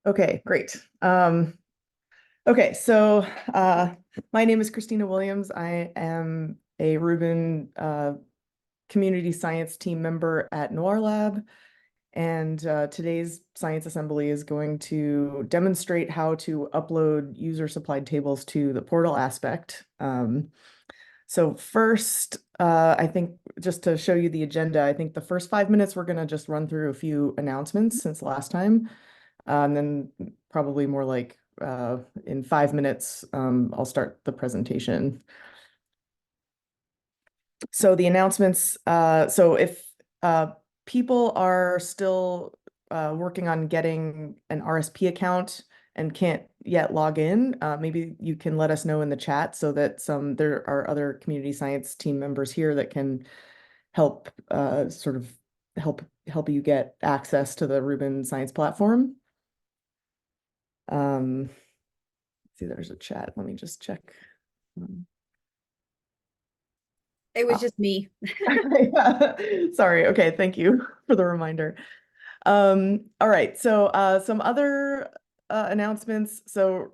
Okay, great. Okay, so my name is Christina Williams. I am a Rubin community science team member at Noir Lab, and today's science assembly is going to demonstrate how to upload user-supplied tables to the portal aspect. So first, I think just to show you the agenda, I think the first 5 minutes we're going to just run through a few announcements since last time. And then probably more like in 5 minutes, I'll start the presentation. So the announcements, so if people are still working on getting an RSP account and can't yet log in, maybe you can let us know in the chat so that there are other community science team members here that can help sort of help you get access to the Rubin Science platform. See, there's a chat. Let me just check. It was just me. Sorry. Okay, thank you for the reminder. All right, so some other announcements. So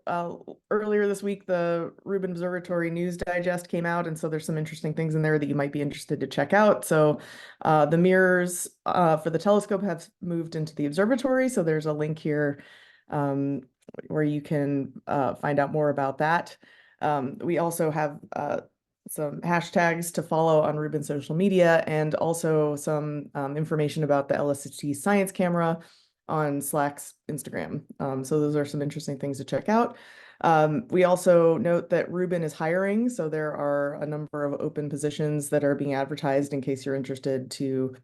earlier this week, the Rubin Observatory News Digest came out, and so there's some interesting things in there that you might be interested to check out. So the mirrors for the telescope have moved into the observatory, so there's a link here where you can find out more about that. We also have some hashtags to follow on Rubin social media, and also some information about the LSHT science camera on Slack's Instagram. So those are some interesting things to check out. We also note that Rubin is hiring, so there are a number of open positions that are being advertised in case you're interested to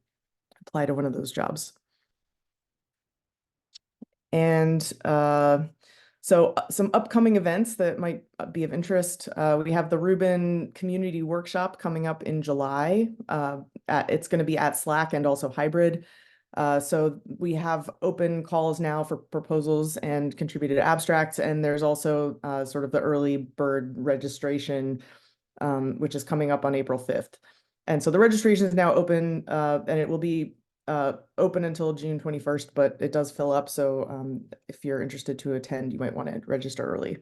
apply to one of those jobs. And so some upcoming events that might be of interest. We have the Rubin Community Workshop coming up in July. It's going to be at Slack and also hybrid. So we have open calls now for proposals and contributed abstracts, and there's also sort of the early bird registration, which is coming up on April 5th. And so the registration is now open, and it will be open until June 21st, but it does fill up. So if you're interested to attend, you might want to register early.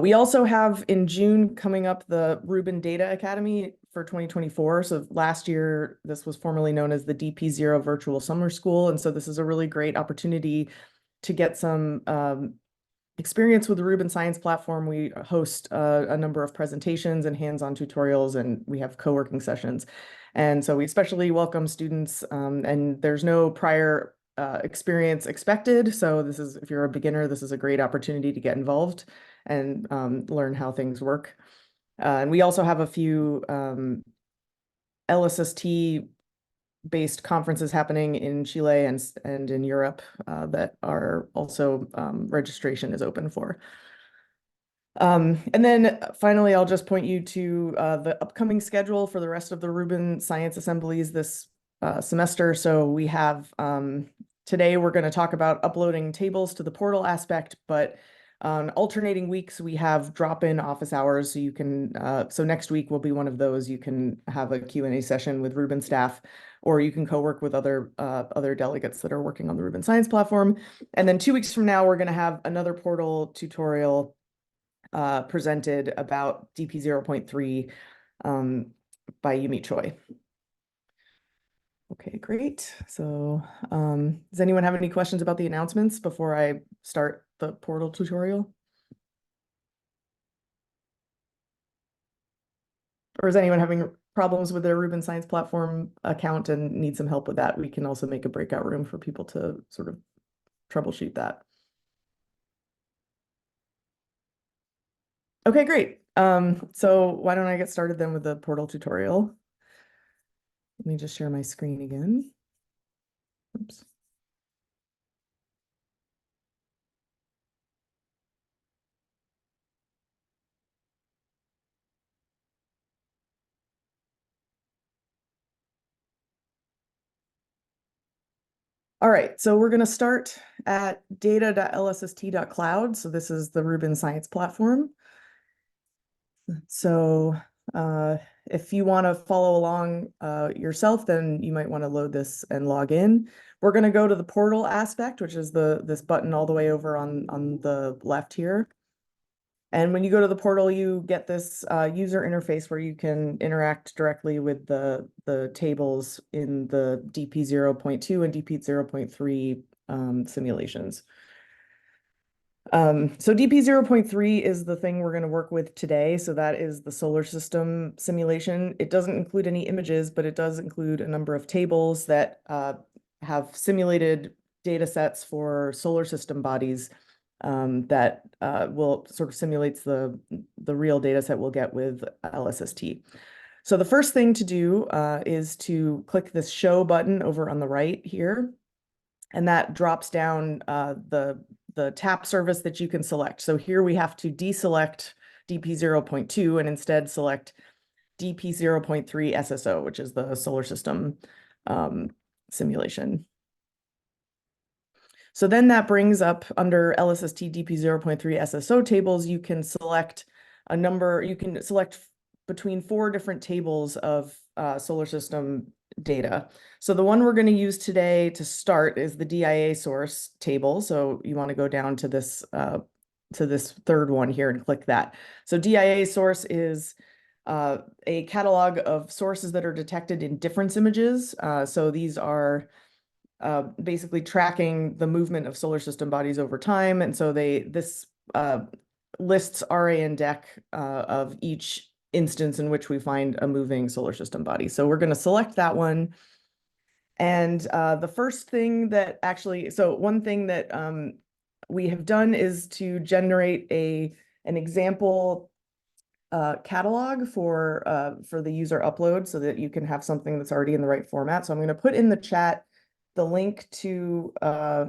We also have in June coming up the Rubin Data Academy for 2024. So last year, this was formerly known as the DP0 Virtual Summer School. And so this is a really great opportunity to get some experience with the Rubin Science platform. We host a number of presentations and hands-on tutorials, and we have co-working sessions. And so we especially welcome students, and there's no prior experience expected. So this is, if you're a beginner, this is a great opportunity to get involved and learn how things work. And we also have a few LSST based conferences happening in Chile and in Europe that are also registration is open for. And then finally, I'll just point you to the upcoming schedule for the rest of the Rubin Science Assemblies this semester. So we have today we're going to talk about uploading tables to the portal aspect, but on alternating weeks, we have drop-in office hours. So you can, so next week will be one of those. You can have a Q&A session with Rubin staff, or you can co-work with other delegates that are working on the Rubin Science platform. And then 2 weeks from now, we're going to have another portal tutorial presented about DP 0.3 by Yumi Choi. Okay, great. So does anyone have any questions about the announcements before I start the portal tutorial? Or is anyone having problems with their Rubin Science platform account and need some help with that? We can also make a breakout room for people to sort of troubleshoot that. Okay, great. So why don't I get started then with the portal tutorial? Let me just share my screen again. Oops. All right, so we're going to start at data.lsst.cloud. So this is the Rubin Science platform. So If you want to follow along yourself, then you might want to load this and log in. We're going to go to the portal aspect, which is this button all the way over on the left here. And when you go to the portal, you get this user interface where you can interact directly with the tables in the DP 0.2 and DP 0.3 simulations. So DP 0.3 is the thing we're going to work with today. So that is the solar system simulation. It doesn't include any images, but it does include a number of tables that have simulated data sets for solar system bodies that will sort of simulates the real data set we'll get with LSST. So the first thing to do is to click this show button over on the right here. And that drops down the tap service that you can select. So here we have to deselect DP 0.2 and instead select DP 0.3 SSO, which is the solar system simulation. So then that brings up under LSST DP 0.3 SSO tables, you can select a number, you can select between 4 different tables of solar system data. So the one we're going to use today to start is the DIA source table. So you want to go down to this third one here and click that. So DIA source is a catalog of sources that are detected in difference images. So these are basically tracking the movement of solar system bodies over time. And so this lists RA and DEC of each instance in which we find a moving solar system body. So we're going to select that one. And the first thing that one thing that we have done is to generate an example catalog for the user upload so that you can have something that's already in the right format. So I'm going to put in the chat the link to I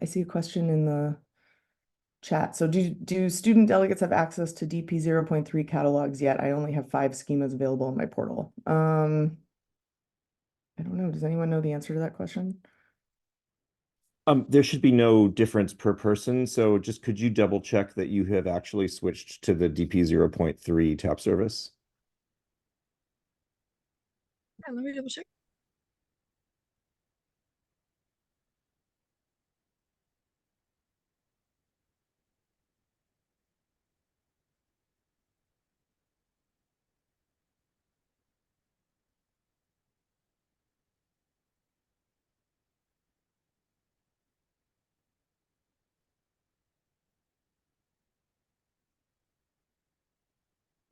see a question in the chat. So do student delegates have access to DP 0.3 catalogs yet? I only have 5 schemas available in my portal. I don't know. Does anyone know the answer to that question? There should be no difference per person. So just could you double check that you have actually switched to the DP 0.3 tap service? Yeah, let me double check.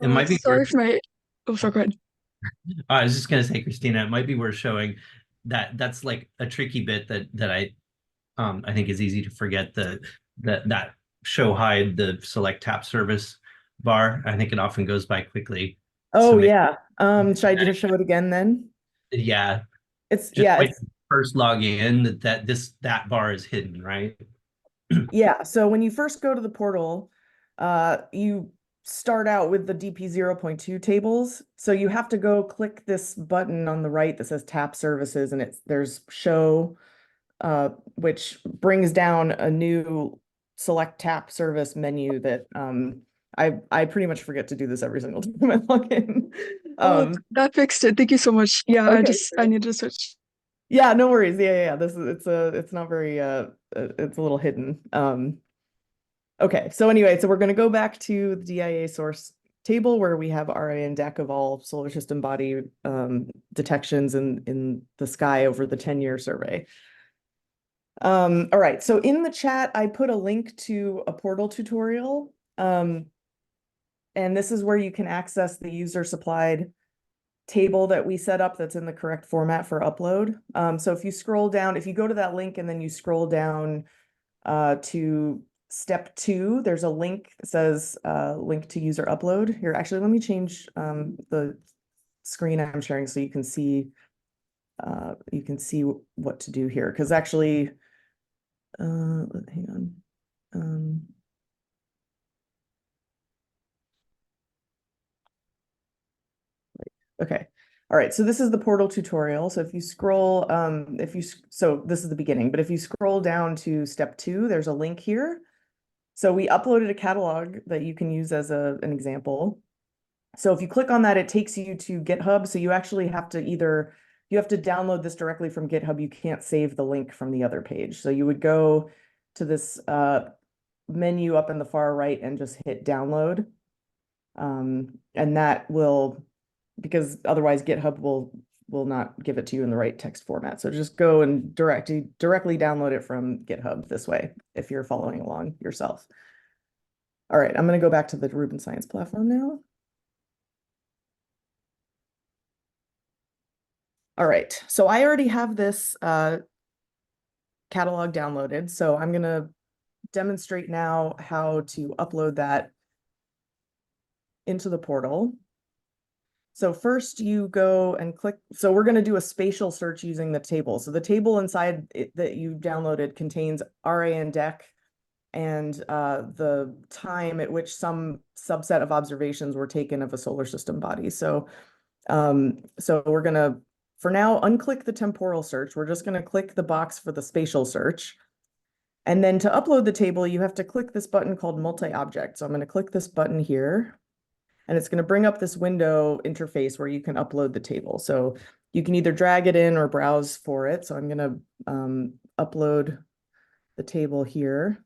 It might be Sorry worth, for my. Oh, sorry, go ahead. I was just gonna say, Christina, it might be worth showing that that's like a tricky bit that I think is easy to forget that show hide the select tap service bar. I think it often goes by quickly. Oh So maybe, yeah. Should I just show it again then? yeah, It's just yeah, when it's you first log in that bar is hidden, right? yeah. So when you first go to the portal, you start out with the DP 0.2 tables. So you have to go click this button on the right that says tap services, and there's show, which brings down a new select tap service menu that I pretty much forget to do this every single time I log in. That fixed it. Thank you so much. Yeah, Okay. I need to switch. Yeah, no worries. Yeah. This is it's not very it's a little hidden. Okay, so anyway, so we're going to go back to the DIA source table where we have RA and DEC of all solar system body detections in the sky over the 10-year survey. All right, so in the chat, I put a link to a portal tutorial. And this is where you can access the user supplied table that we set up that's in the correct format for upload. So if you scroll down, if you go to that link and then you scroll down to step 2, there's a link that says link to user upload. Here, actually, let me change the screen I'm sharing so you can see what to do here. Because actually, hang on. Okay. All right, so this is the portal tutorial. So if you scroll, so this is the beginning, but if you scroll down to step 2, there's a link here. So we uploaded a catalog that you can use as an example. So if you click on that, it takes you to GitHub. So you actually have to you have to download this directly from GitHub. You can't save the link from the other page. So you would go to this menu up in the far right and just hit download. And that will, because otherwise GitHub will not give it to you in the right text format. So just go and directly download it from GitHub this way if you're following along yourself. All right, I'm going to go back to the Rubin Science platform now. All right, so I already have this catalog downloaded, so I'm going to demonstrate now how to upload that into the portal. So first you go and click, so we're going to do a spatial search using the table. So the table inside that you downloaded contains RA and DEC and the time at which some subset of observations were taken of a solar system body. So, so we're going to, for now, unclick the temporal search. We're just going to click the box for the spatial search. And then to upload the table, you have to click this button called multi-object. So I'm going to click this button here. And it's going to bring up this window interface where you can upload the table. So you can either drag it in or browse for it. So I'm going to upload the table here.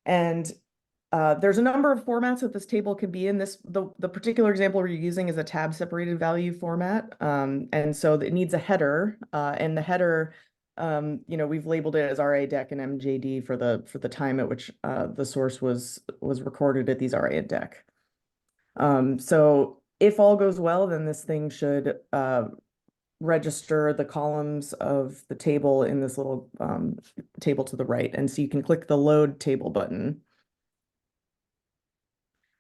And there's a number of formats that this table can be in. The particular example we're using is a tab separated value format. And so it needs a header, and the header, we've labeled it as RA, DEC, and MJD for the time at which the source was recorded at these RA and DEC. So if all goes well, then this thing should register the columns of the table in this little table to the right. And so you can click the load table button.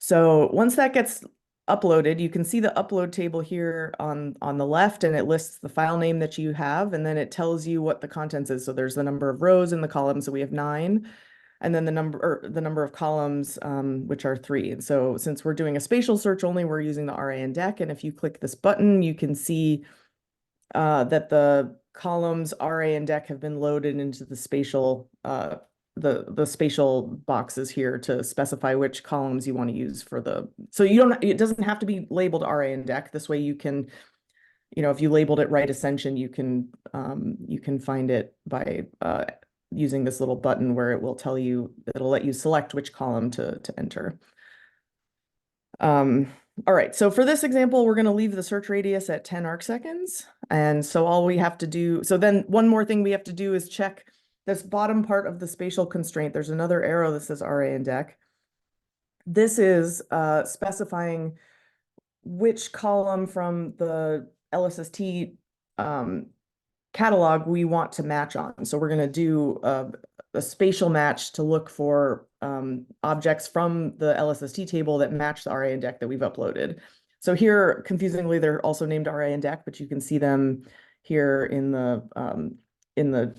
So once that gets uploaded, you can see the upload table here on the left, and it lists the file name that you have, and then it tells you what the contents is. So there's the number of rows in the column, so we have 9, and then the number of columns, which are 3. And so since we're doing a spatial search only, we're using the RA and DEC, and if you click this button, you can see that the columns RA and DEC have been loaded into the spatial the spatial boxes here to specify which columns you want to use for so it doesn't have to be labeled RA and DEC. This way you can, if you labeled it right ascension, you can find it by using this little button where it'll let you select which column to enter. All right, so for this example, we're going to leave the search radius at 10 arcseconds. And so all we have to do, so then one more thing we have to do is check this bottom part of the spatial constraint. There's another arrow that says RA and DEC. This is specifying which column from the LSST catalog we want to match on. So we're going to do a spatial match to look for objects from the LSST table that match the RA and DEC that we've uploaded. So here, confusingly, they're also named RA and DEC, but you can see them here in the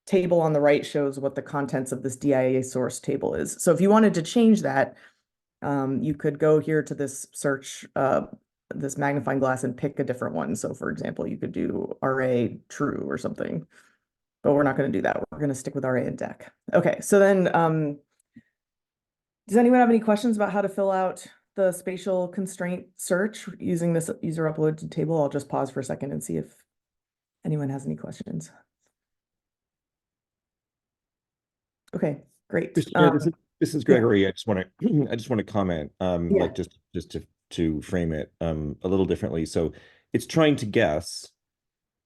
table on the right shows what the contents of this DIA source table is. So if you wanted to change that, you could go here to this search, this magnifying glass, and pick a different one. So for example, you could do RA true or something, but we're not going to do that. We're going to stick with RA and DEC. Okay, so then does anyone have any questions about how to fill out the spatial constraint search using this user uploaded table? I'll just pause for a second and see if anyone has any questions. Okay, great. This is Gregory. I just want to comment, like just to frame it a little differently. So it's trying to guess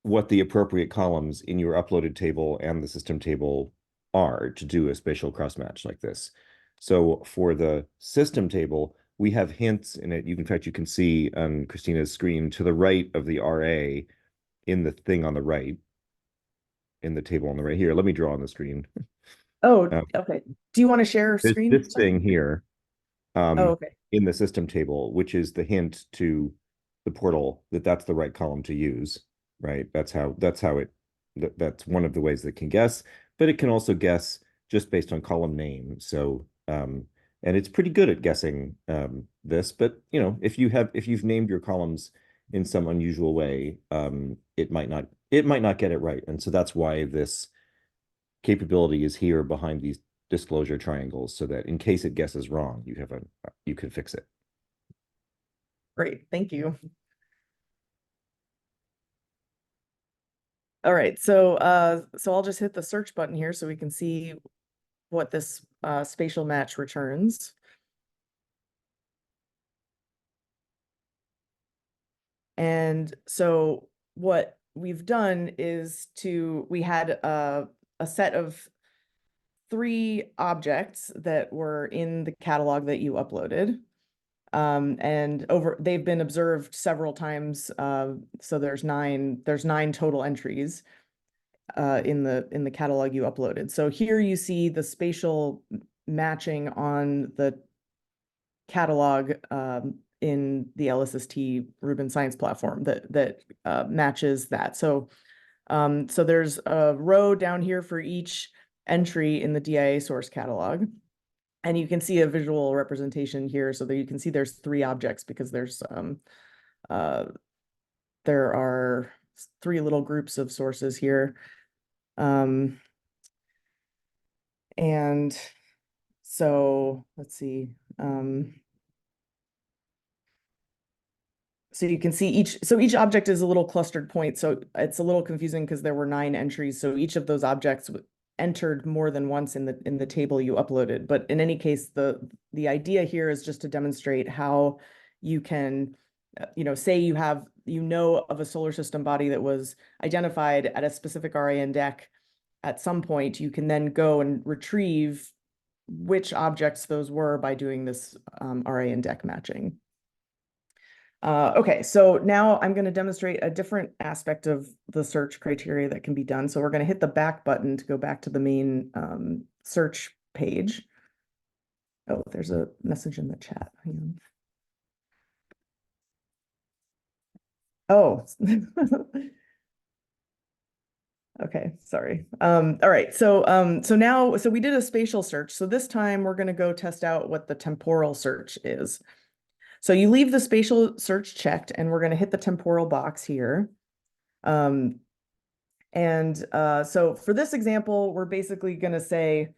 what the appropriate columns in your uploaded table and the system table are to do a spatial cross-match like this. So for the system table, we have hints in it. In fact, you can see on Christina's screen to the right of the RA in the thing on the right, in the table on the right here. Let me draw on the screen. Oh, okay. Do you want to share screen? This thing here okay. in the system table, which is the hint to the portal that's the right column to use, right? That's one of the ways that it can guess, but it can also guess just based on column name. So, and it's pretty good at guessing this, but if you've named your columns in some unusual way, it might not get it right. And so that's why this capability is here behind disclosure triangles so that in case it guesses wrong, you can fix it. Great, thank you. All right, so I'll just hit the search button here so we can see what this spatial match returns. And so what we've done is we had a set of 3 objects that were in the catalog that you uploaded. And they've been observed several times. So there's 9 total entries in the catalog you uploaded. So here you see the spatial matching on the catalog in the LSST Rubin Science platform that matches that. So there's a row down here for each entry in the DIA source catalog. And you can see a visual representation here so that you can see there's 3 objects because there are 3 little groups of sources here. And so let's see. So you can see each object is a little clustered point. So it's a little confusing because there were 9 entries. So each of those objects entered more than once in the table you uploaded. But in any case, the idea here is just to demonstrate how you can, say you have, of a solar system body that was identified at a specific RAN deck at some point, you can then go and retrieve which objects those were by doing this RAN deck matching. Okay, so now I'm going to demonstrate a different aspect of the search criteria that can be done. So we're going to hit the back button to go back to the main search page. Oh, there's a message in the chat. Hang on. Oh. Okay, sorry. All right, so we did a spatial search. So this time we're going to go test out what the temporal search is. So you leave the spatial search checked, and we're going to hit the temporal box here. So for this example, we're basically going to say,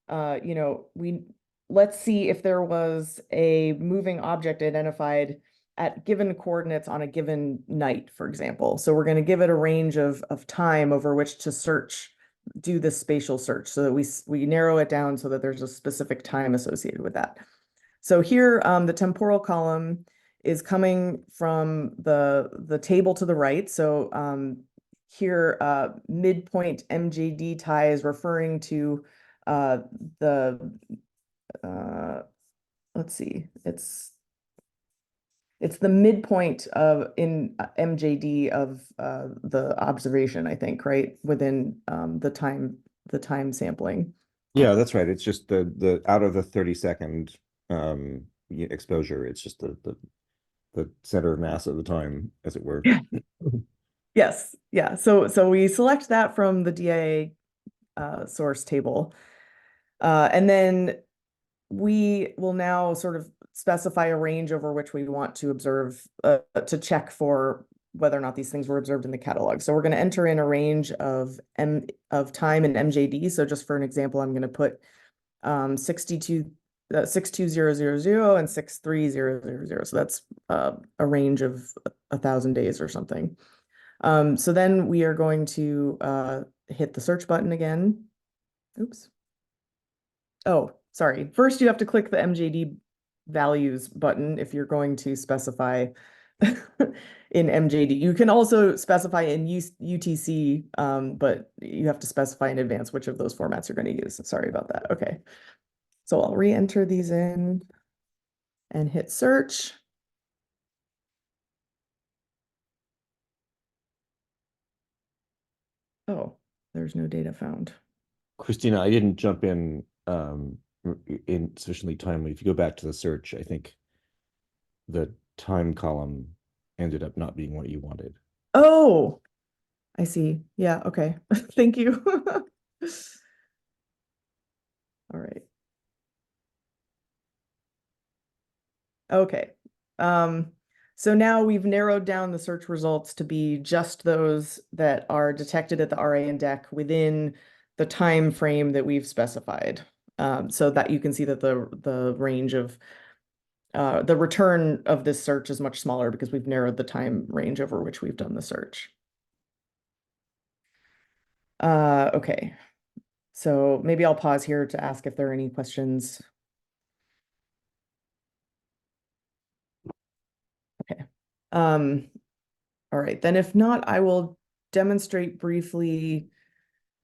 let's see if there was a moving object identified at given coordinates on a given night, for example. So we're going to give it a range of time over which to do this spatial search so that we narrow it down so that there's a specific time associated with that. So here, the temporal column is coming from the table to the right. So here, midpoint MJD tie is referring to let's see, it's the midpoint in MJD of the observation, I think, right, within the time sampling. Yeah, that's right. It's just the out of the 30-second exposure. It's just the center of mass of the time, as it were. Yes, yeah. So we select that from the DIA source table, and then we will now sort of specify a range over which we want to observe to check for whether or not these things were observed in the catalog. So we're going to enter in a range of time in MJD. So just for an example, I'm going to put 62000 and 63000. So that's a range of 1,000 days or something. So then we are going to hit the search button again. Oops. Oh, sorry. First, you have to click the MJD values button if you're going to specify in MJD. You can also specify in UTC, but you have to specify in advance which of those formats you're going to use. Sorry about that. Okay. So I'll re-enter these in and hit search. Oh, there's no data found. Christina, I didn't jump in sufficiently timely. If you go back to the search, I think the time column ended up not being what you wanted. Oh, I see. Yeah, okay. Thank you. All right. Okay. So now we've narrowed down the search results to be just those that are detected at the RAN deck within the time frame that we've specified. so that you can see that the range of the return of this search is much smaller because we've narrowed the time range over which we've done the search. Okay, so maybe I'll pause here to ask if there are any questions. Okay. All right, then if not, I will demonstrate briefly,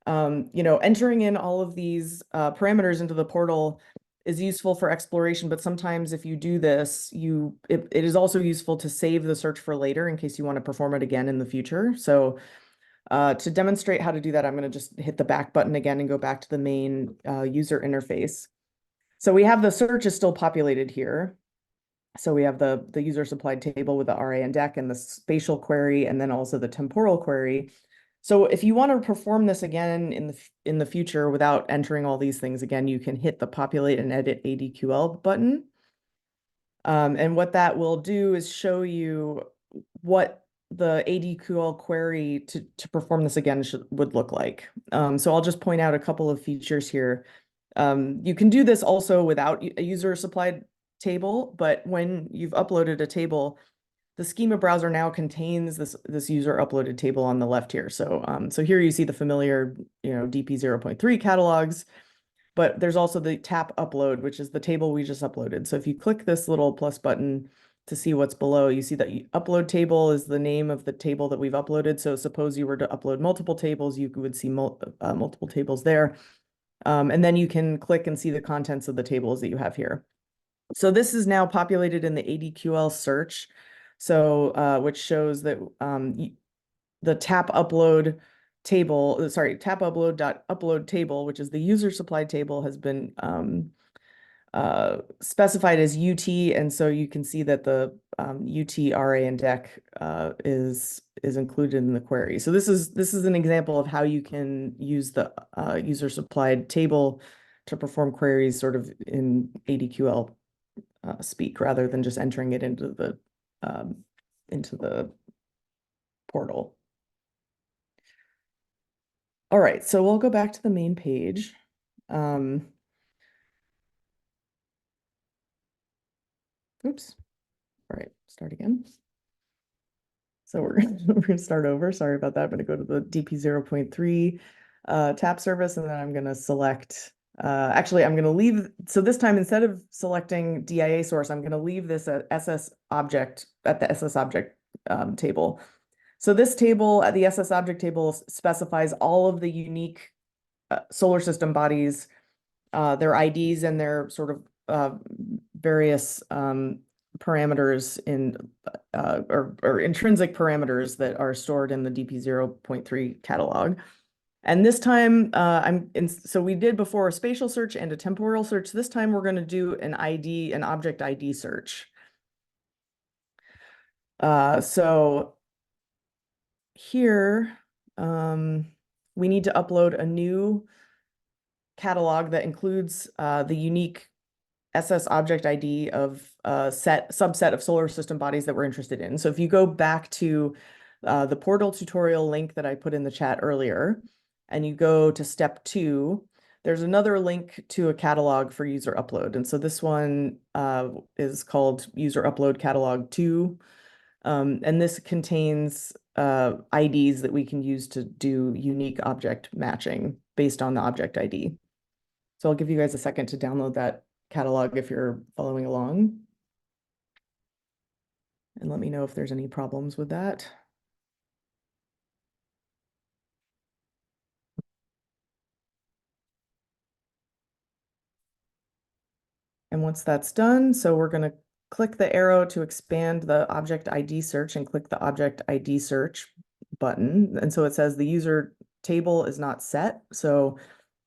entering in all of these parameters into the portal is useful for exploration, but sometimes if you do this, it is also useful to save the search for later in case you want to perform it again in the future. So to demonstrate how to do that, I'm going to just hit the back button again and go back to the main user interface. So we have the search is still populated here. So we have the user supplied table with the RA and DEC and the spatial query, and then also the temporal query. So if you want to perform this again in the future without entering all these things again, you can hit the populate and edit ADQL button. And what that will do is show you what the ADQL query to perform this again would look like. So I'll just point out a couple of features here. You can do this also without a user supplied table, but when you've uploaded a table, the schema browser now contains this user uploaded table on the left here. So here you see the familiar DP 0.3 catalogs, but there's also the tap upload, which is the table we just uploaded. So if you click this little plus button to see what's below, you see that upload table is the name of the table that we've uploaded. So suppose you were to upload multiple tables, you would see multiple tables there. And then you can click and see the contents of the tables that you have here. So this is now populated in the ADQL search, so which shows that the tap upload table, tap upload table, which is the user supplied table, has been specified as UT, and so you can see that the UT, RA, and DEC is included in the query. So this is an example of how you can use the user supplied table to perform queries sort of in ADQL speak rather than just entering it into the portal. All right, so we'll go back to the main page. Oops. All right, start again. So we're gonna start over. Sorry about that. I'm gonna go to the DP 0.3 tap service, and then I'm gonna select. Actually, I'm gonna leave. So this time, instead of selecting DIA source, I'm gonna leave this at SS object at the SS object table. So this table at the SS object table specifies all of the unique solar system bodies, their IDs, and their sort of various parameters in or intrinsic parameters that are stored in the DP 0.3 catalog. And this time, so we did before a spatial search and a temporal search. This time we're going to do an object ID search. So here, we need to upload a new catalog that includes the unique SS object ID of a subset of solar system bodies that we're interested in. So if you go back to the portal tutorial link that I put in the chat earlier, and you go to step 2, there's another link to a catalog for user upload. And so this one is called user upload catalog 2. And this contains IDs that we can use to do unique object matching based on the object ID. So I'll give you guys a second to download that catalog if you're following along. And let me know if there's any problems with that. And once that's done, so we're going to click the arrow to expand the object ID search and click the object ID search button. And so it says the user table is not set. So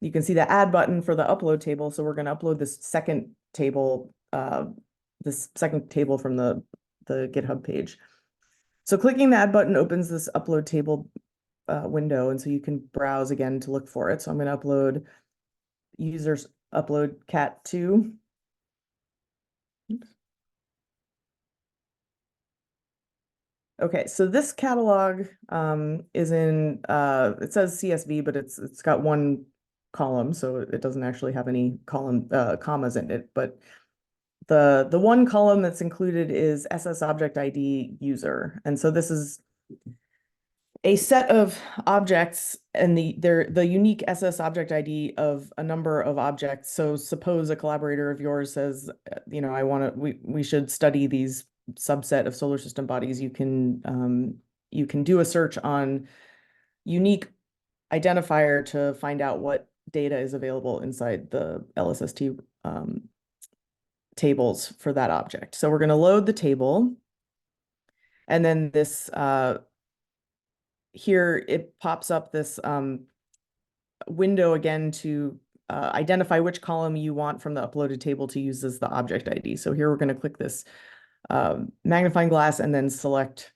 you can see the add button for the upload table. So we're going to upload this second table from the GitHub page. So clicking the add button opens this upload table window. And so you can browse again to look for it. So I'm going to upload users upload cat 2. Okay, so this catalog is in it says CSV, but it's got one column, so it doesn't actually have any commas in it, but the one column that's included is SS object ID user. And so this is a set of objects and the unique SS object ID of a number of objects. So suppose a collaborator of yours says, we should study these subset of solar system bodies. You can do a search on unique identifier to find out what data is available inside the LSST tables for that object. So we're going to load the table, and then this here it pops up this window again to identify which column you want from the uploaded table to use as the object ID. So here we're going to click this magnifying glass and then select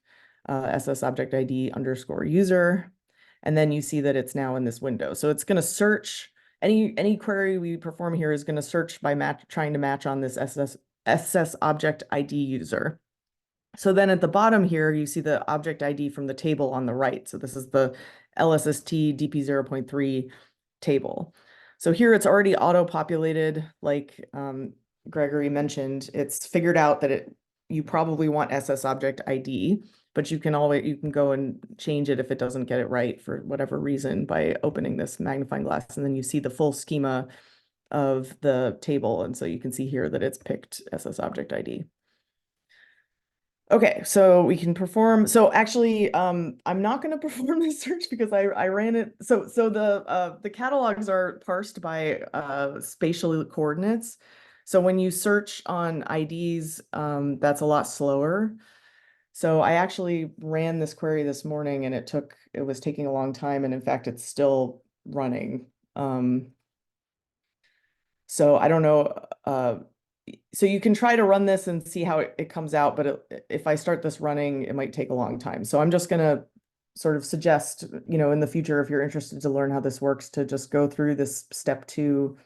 SS object ID underscore user. And then you see that it's now in this window. So it's going to search any query we perform here is going to search by trying to match on this SS object ID user. So then at the bottom here, you see the object ID from the table on the right. So this is the LSST DP 0.3 table. So here it's already auto-populated, like Gregory mentioned. It's figured out that you probably want SS object ID, but you can go and change it if it doesn't get it right for whatever reason by opening this magnifying glass, and then you see the full schema of the table. And so you can see here that it's picked SS object ID. Okay, so we can perform. So actually, I'm not going to perform this search because I ran it. So the catalogs are parsed by spatial coordinates. So when you search on IDs, that's a lot slower. So I actually ran this query this morning, and it was taking a long time, and in fact, it's still running. So I don't know. So you can try to run this and see how it comes out, but if I start this running, it might take a long time. So I'm just going to sort of suggest, in the future, if you're interested to learn how this works, to just go through this step 2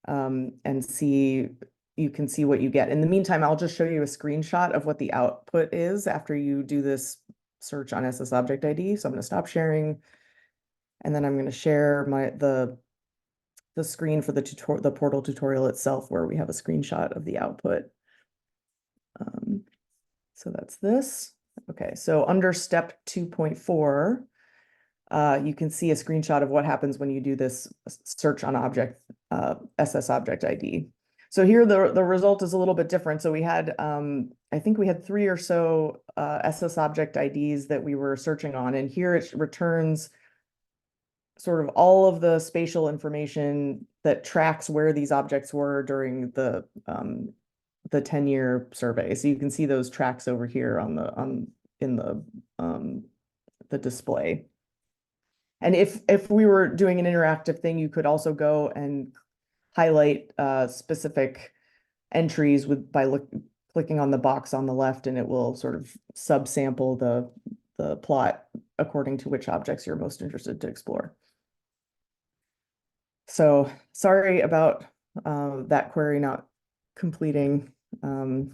and see, you can see what you get. In the meantime, I'll just show you a screenshot of what the output is after you do this search on SS object ID. So I'm going to stop sharing, and then I'm going to share the screen for the portal tutorial itself, where we have a screenshot of the output. So that's this. Okay, so under step 2.4, you can see a screenshot of what happens when you do this search on SS object ID. So here the result is a little bit different. So we had, I think we had 3 or so SS object IDs that we were searching on, and here it returns sort of all of the spatial information that tracks where these objects were during the 10-year survey. So you can see those tracks over here in the display. And if we were doing an interactive thing, you could also go and highlight specific entries by clicking on the box on the left, and it will sort of subsample the plot according to which objects you're most interested to explore. So sorry about that query not completing. I'll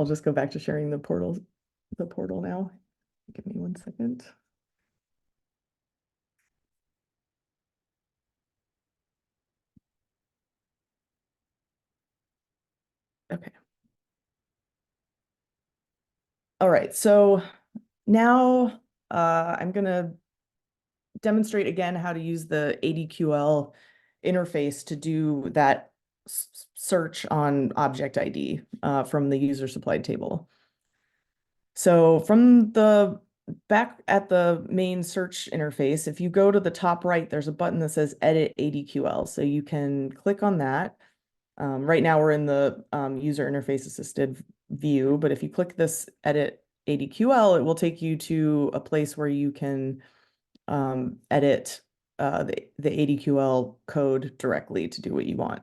just go back to sharing the portal now. Give me 1 second. Okay. All right, so now I'm going to demonstrate again how to use the ADQL interface to do that search on object ID from the user supplied table. So from the back at the main search interface, if you go to the top right, there's a button that says Edit ADQL. So you can click on that. Right now we're in the user interface assisted view, but if you click this Edit ADQL, it will take you to a place where you can edit the ADQL code directly to do what you want.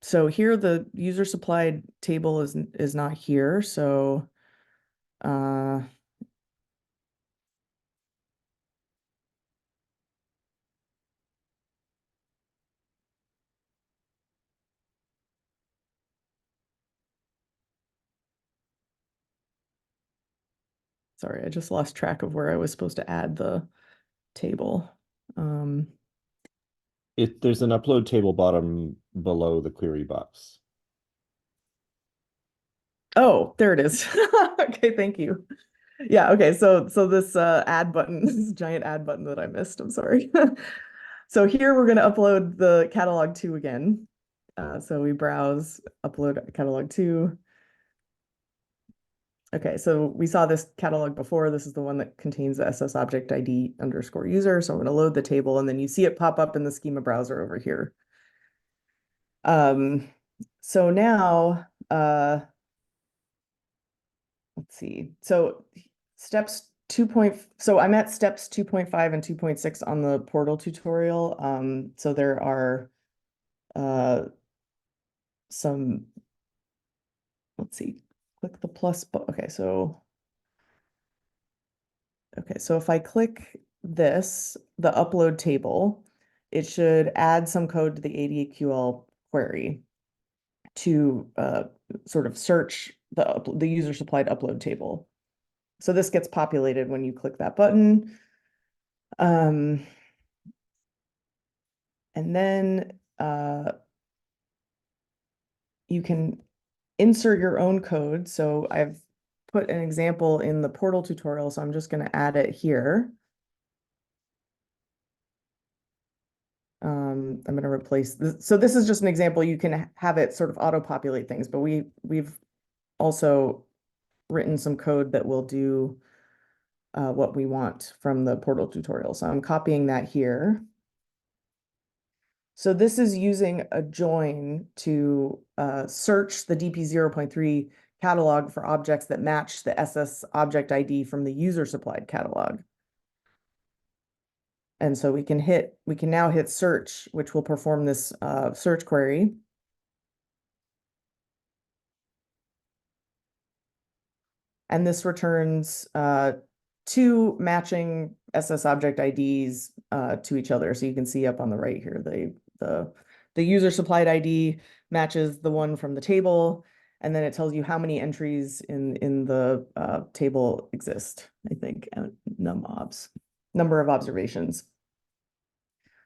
So here the user supplied table is not here. So Sorry, I just lost track of where I was supposed to add the table. There's an upload table bottom below the query box. Oh, there it is. Okay, thank you. Yeah, okay, so this add button, this giant add button that I missed, I'm sorry. So here we're going to upload the catalog 2 again. So we browse, upload catalog 2. Okay, so we saw this catalog before. This is the one that contains the SS object ID underscore user. So I'm going to load the table, and then you see it pop up in the schema browser over here. So now, let's see. So steps 2. So I'm at steps 2.5 and 2.6 on the portal tutorial. So there are some, let's see, click the plus button. Okay, so if I click this, the upload table, it should add some code to the ADQL query to sort of search the user supplied upload table. So this gets populated when you click that button. And then you can insert your own code. So I've put an example in the portal tutorial, so I'm just going to add it here. I'm going to replace this. So this is just an example. You can have it sort of auto-populate things, but we've also written some code that will do what we want from the portal tutorial. So I'm copying that here. So this is using a join to search the DP 0.3 catalog for objects that match the SS object ID from the user supplied catalog. And so we can now hit search, which will perform this search query. And this returns 2 matching SS object IDs to each other. So you can see up on the right here, the user supplied ID matches the one from the table, and then it tells you how many entries in the table exist, I think, number of observations.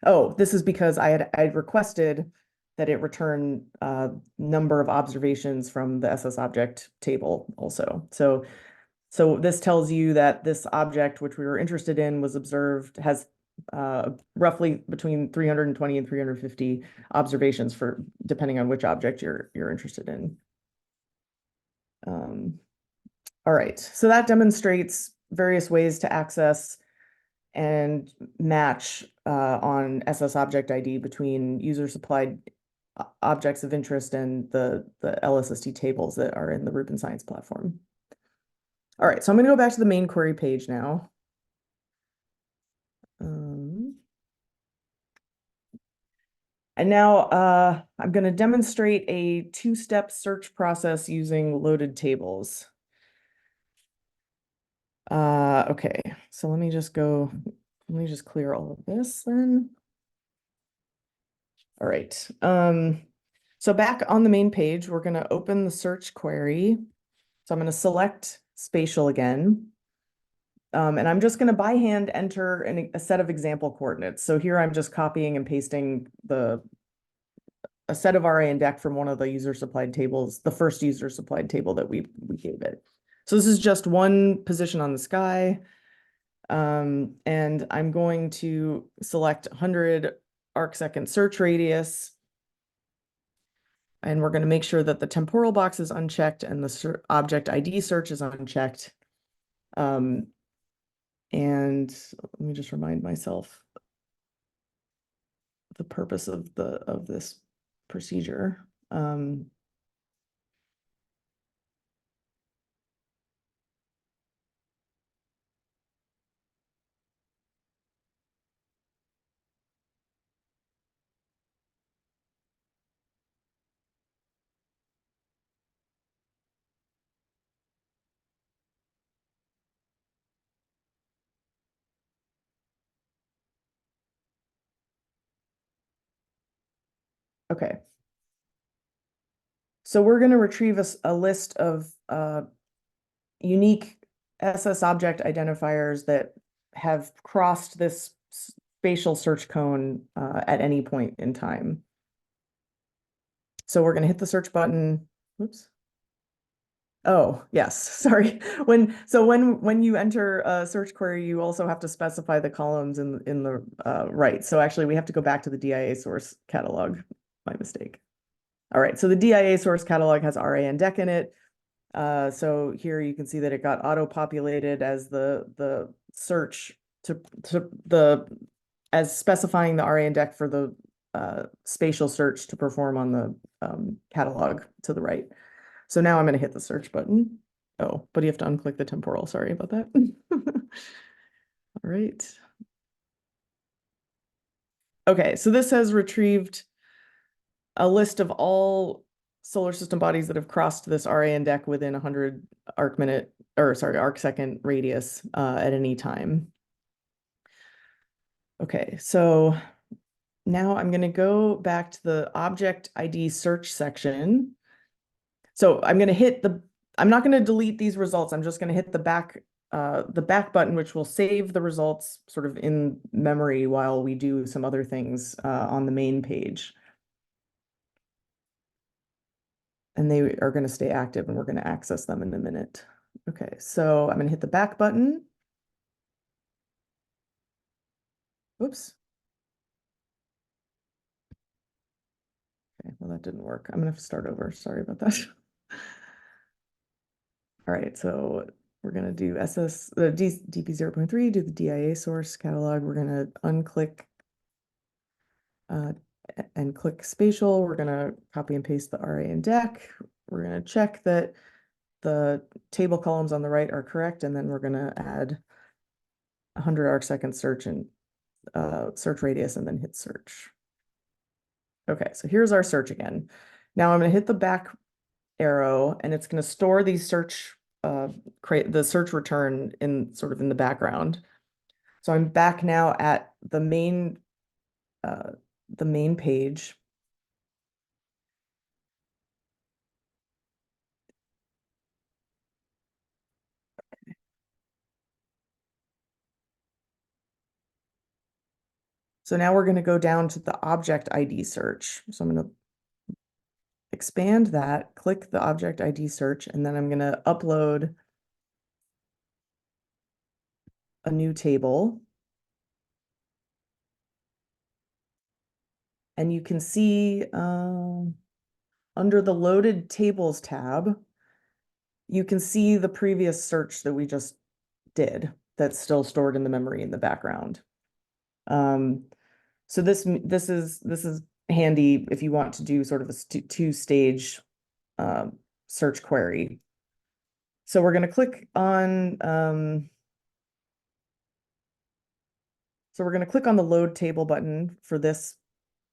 Oh, this is because I'd requested that it return number of observations from the SS object table also. So this tells you that this object, which we were interested in, was observed, has roughly between 320 and 350 observations for depending on which object you're interested in. All right, so that demonstrates various ways to access and match on SS object ID between user supplied objects of interest and the LSST tables that are in the Rubin Science platform. All right, so I'm going to go back to the main query page now. And now I'm going to demonstrate a 2-step search process using loaded tables. Okay, so let me just clear all of this then. All right, so back on the main page, we're going to open the search query. So I'm going to select Spatial again. And I'm just going to by hand enter a set of example coordinates. So here I'm just copying and pasting a set of RA and DEC from one of the user supplied tables, the first user supplied table that we gave it. So this is just one position on the sky. And I'm going to select 100 arcsecond search radius. And we're going to make sure that the temporal box is unchecked and the object ID search is unchecked. And let me just remind myself the purpose of this procedure. Okay. So we're going to retrieve a list of unique SS object identifiers that have crossed this spatial search cone at any point in time. So we're going to hit the search button. Oops. Oh, yes, sorry. When you enter a search query, you also have to specify the columns in the right. So actually we have to go back to the DIA source catalog. My mistake. All right, so the DIA source catalog has RA index in it. So here you can see that it got auto-populated as the search as specifying the RA index for the spatial search to perform on the catalog to the right. So now I'm going to hit the search button. Oh, but you have to unclick the temporal. Sorry about that. All right. Okay, so this has retrieved a list of all solar system bodies that have crossed this RA index within 100 arc second radius at any time. Okay, so now I'm going to go back to the object ID search section. So I'm not going to delete these results. I'm just going to hit the back button, which will save the results sort of in memory while we do some other things on the main page. And they are going to stay active and we're going to access them in a minute. Okay, so I'm going to hit the back button. Oops. Okay, well, that didn't work. I'm going to have to start over. Sorry about that. All right, so we're going to do DP 0.3, do the DIA source catalog. We're going to unclick and click spatial. We're going to copy and paste the RA index. We're going to check that the table columns on the right are correct, and then we're going to add 100 arc second search and search radius and then hit search. Okay, so here's our search again. Now I'm going to hit the back arrow and it's going to store these search the search return in the background. So I'm back now at the main page. So now we're going to go down to the object ID search. So I'm going to expand that, click the object ID search, and then I'm going to upload a new table. And you can see under the loaded tables tab, you can see the previous search that we just did that's still stored in the memory in the background. So this is handy if you want to do sort of a two-stage search query. So we're going to click on the load table button for this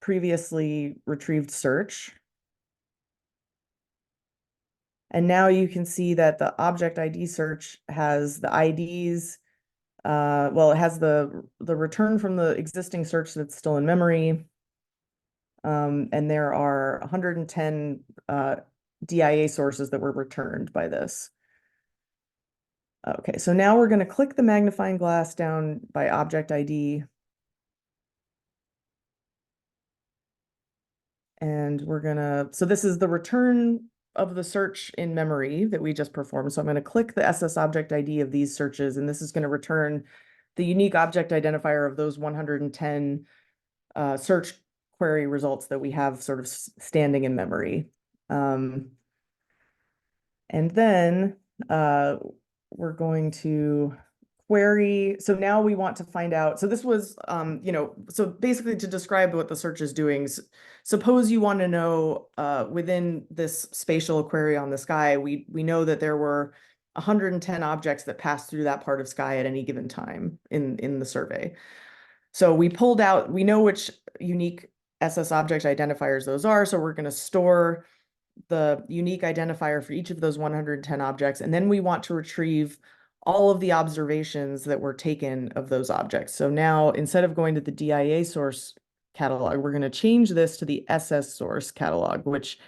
previously retrieved search. And now you can see that the object ID search has the IDs. Well, it has the return from the existing search that's still in memory. And there are 110 DIA sources that were returned by this. Okay, so now we're going to click the magnifying glass down by object ID. And so this is the return of the search in memory that we just performed. So I'm going to click the SS object ID of these searches, and this is going to return the unique object identifier of those 110 search query results that we have sort of standing in memory. And then we're going to query. So now we want to find out. So this was, so basically to describe what the search is doing, suppose you want to know within this spatial query on the sky, we know that there were 110 objects that passed through that part of sky at any given time in the survey. So we know which unique SS object identifiers those are. So we're going to store the unique identifier for each of those 110 objects. And then we want to retrieve all of the observations that were taken of those objects. So now instead of going to the DIA source catalog, we're going to change this to the SS source catalog, which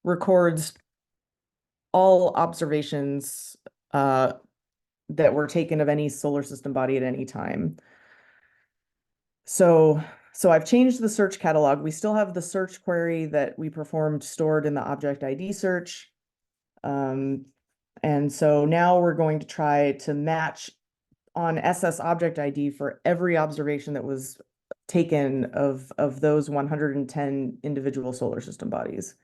records all observations that were taken of any solar system body at any time. So I've changed the search catalog. We still have the search query that we performed stored in the object ID search. And so now we're going to try to match on SS object ID for every observation that was taken of those 110 individual solar system bodies.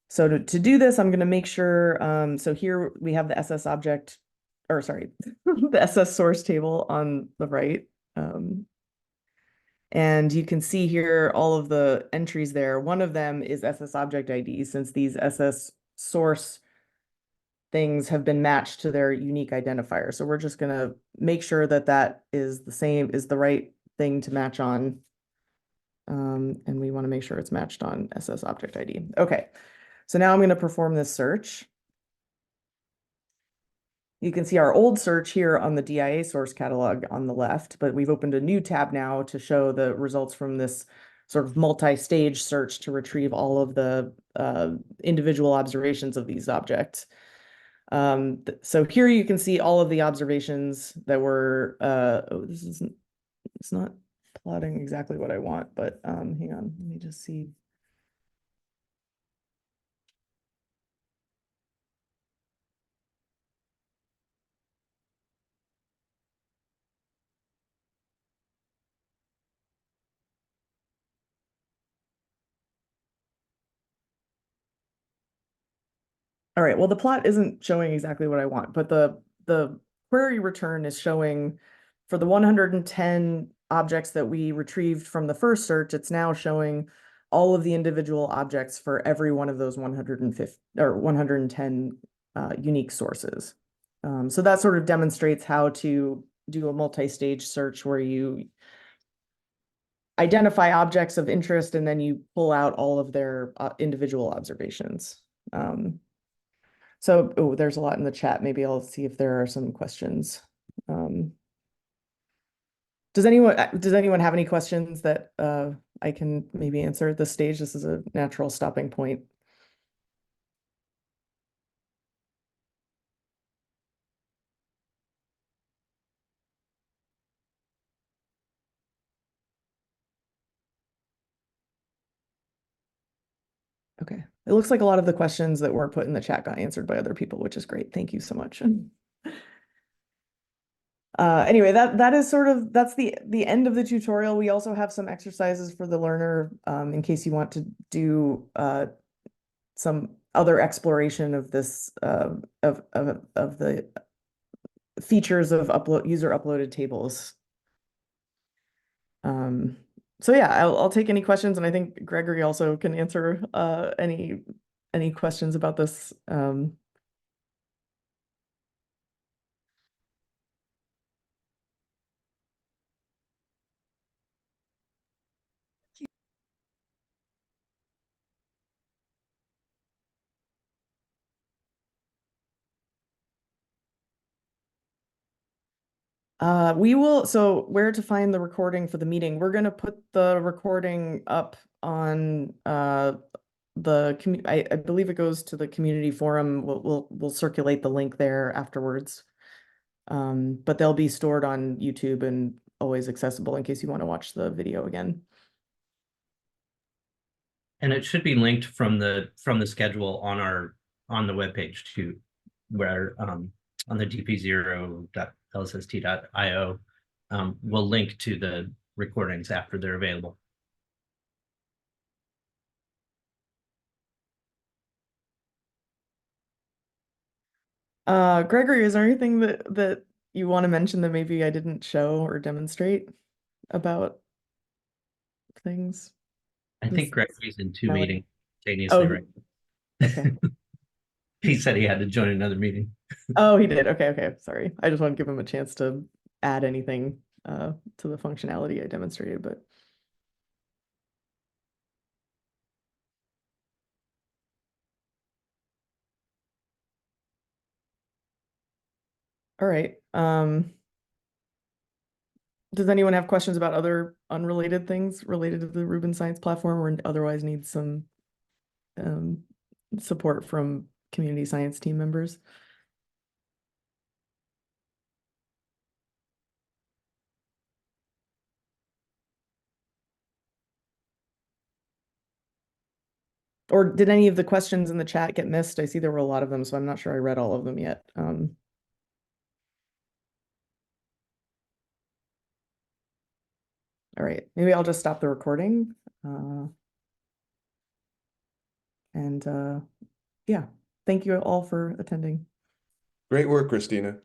So to do this, I'm going to make sure, so here we have the SS object, or sorry, the SS source table on the right. And you can see here all of the entries there. One of them is SS object ID, since these SS source things have been matched to their unique identifier. So we're just going to make sure that that is the right thing to match on. And we want to make sure it's matched on SS object ID. Okay, so now I'm going to perform this search. You can see our old search here on the DIA source catalog on the left, but we've opened a new tab now to show the results from this sort of multi-stage search to retrieve all of the individual observations of these objects. So here you can see all of the observations that were, it's not plotting exactly what I want, but hang on, let me just see. All right, well, the plot isn't showing exactly what I want, but the query return is showing for the 110 objects that we retrieved from the first search, it's now showing all of the individual objects for every one of those 150 or 110 unique sources. So that sort of demonstrates how to do a multi-stage search where you identify objects of interest and then you pull out all of their individual observations. So there's a lot in the chat. Maybe I'll see if there are some questions. Does anyone have any questions that I can maybe answer at this stage? This is a natural stopping point. Okay. It looks like a lot of the questions that were put in the chat got answered by other people, which is great. Thank you so much. Anyway, that's the end of the tutorial. We also have some exercises for the learner in case you want to do some other exploration of this of the features of user uploaded tables. So yeah, I'll take any questions, and I think Gregory also can answer any questions about this. So where to find the recording for the meeting? We're gonna put the recording up on I believe it goes to the community forum. We'll circulate the link there afterwards. But they'll be stored on YouTube and always accessible in case you want to watch the video again. And it should be linked from the schedule on the webpage too, where on the dp0.lsst.io, we'll link to the recordings after they're available. Gregory, is there anything that you want to mention that maybe I didn't show or demonstrate about things? I think Gregory's in two Alex? meetings simultaneously, right? Okay. He said he had to join another meeting. Oh, he did. Okay. Sorry. I just want to give him a chance to add anything to the functionality I demonstrated, but. All right. Does anyone have questions about other unrelated things related to the Rubin Science platform or otherwise need some support from community science team members? or did any of the questions in the chat get missed? I see there were a lot of them, so I'm not sure I read all of them yet. All right, maybe I'll just stop the recording. And yeah, thank you all for attending. Great work, Christina.